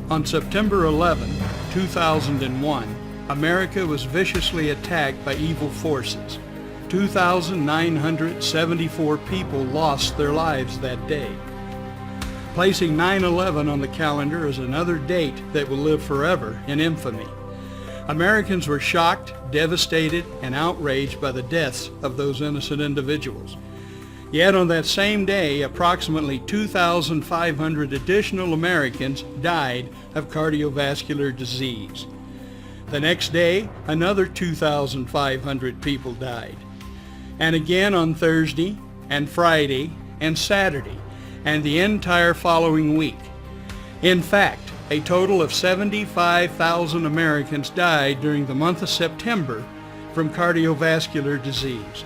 On September 11, 2001, America was viciously attacked by evil forces. 2,974 people lost their lives that day. Placing 9/11 on the calendar is another date that will live forever in infamy. Americans were shocked, devastated, and outraged by the deaths of those innocent individuals. Yet on that same day, approximately 2,500 additional Americans died of cardiovascular disease. The next day, another 2,500 people died. And again on Thursday, and Friday, and Saturday, and the entire following week. In fact, a total of 75,000 Americans died during the month of September from cardiovascular disease.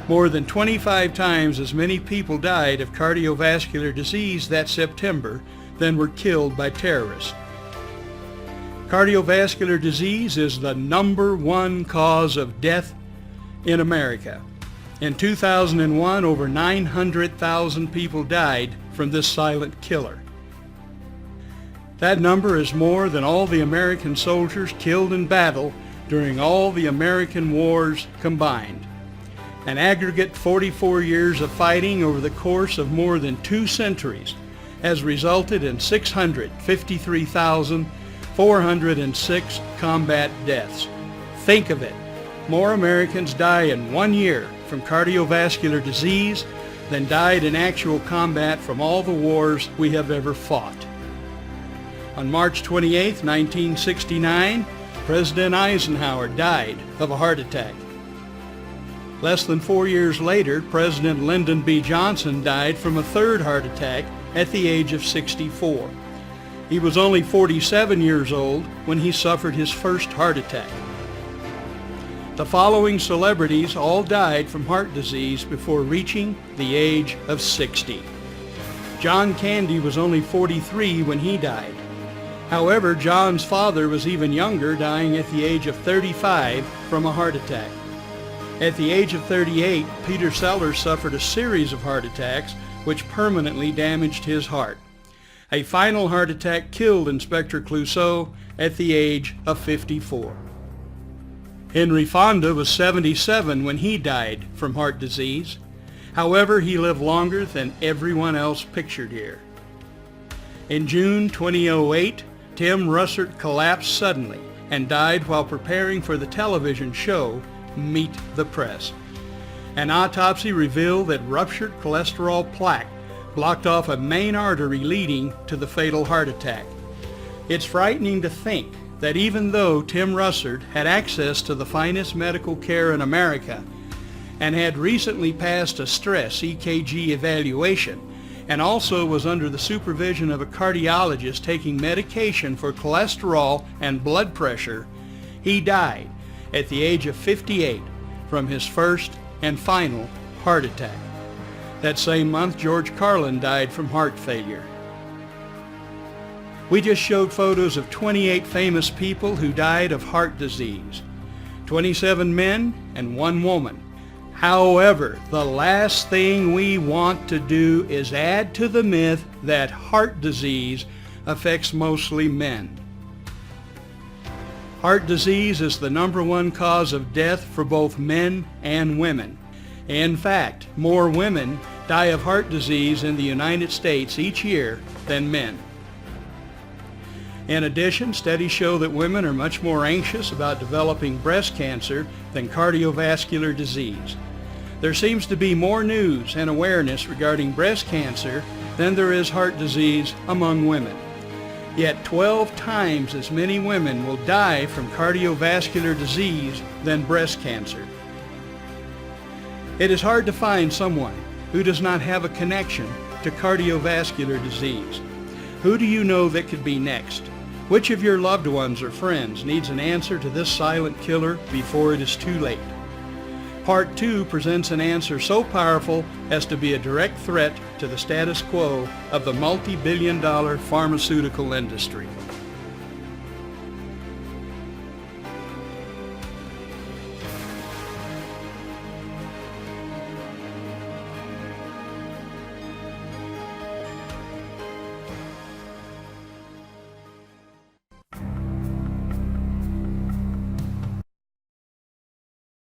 More than 25 times as many people died of cardiovascular disease that September than were killed by terrorists. Cardiovascular disease is the #1 cause of death in America. In 2001, over 900,000 people died from this silent killer. That number is more than all the American soldiers killed in battle during all the American wars combined. An aggregate 44 years of fighting over the course of more than 2 centuries has resulted in 653,406 combat deaths. Think of it. More Americans die in 1 year from cardiovascular disease than died in actual combat from all the wars we have ever fought. On March 28, 1969, President Eisenhower died of a heart attack. Less than 4 years later, President Lyndon B. Johnson died from a third heart attack at the age of 64. He was only 47 years old when he suffered his first heart attack. The following celebrities all died from heart disease before reaching the age of 60. John Candy was only 43 when he died. However, John's father was even younger, dying at the age of 35 from a heart attack. At the age of 38, Peter Sellers suffered a series of heart attacks which permanently damaged his heart. A final heart attack killed Inspector Clouseau at the age of 54. Henry Fonda was 77 when he died from heart disease. However, he lived longer than everyone else pictured here. In June 2008, Tim Russert collapsed suddenly and died while preparing for the television show Meet the Press. An autopsy revealed that ruptured cholesterol plaque blocked off a main artery leading to the fatal heart attack. It's frightening to think that even though Tim Russert had access to the finest medical care in America and had recently passed a stress EKG evaluation and also was under the supervision of a cardiologist taking medication for cholesterol and blood pressure, he died at the age of 58 from his first and final heart attack. That same month, George Carlin died from heart failure. We just showed photos of 28 famous people who died of heart disease, 27 men and 1 woman. However, the last thing we want to do is add to the myth that heart disease affects mostly men. Heart disease is the #1 cause of death for both men and women. In fact, more women die of heart disease in the United States each year than men. In addition, studies show that women are much more anxious about developing breast cancer than cardiovascular disease. There seems to be more news and awareness regarding breast cancer than there is heart disease among women. Yet 12 times as many women will die from cardiovascular disease than breast cancer. It is hard to find someone who does not have a connection to cardiovascular disease. Who do you know that could be next? Which of your loved ones or friends needs an answer to this silent killer before it is too late? Part 2 presents an answer so powerful as to be a direct threat to the status quo of the multi-billion-dollar pharmaceutical industry.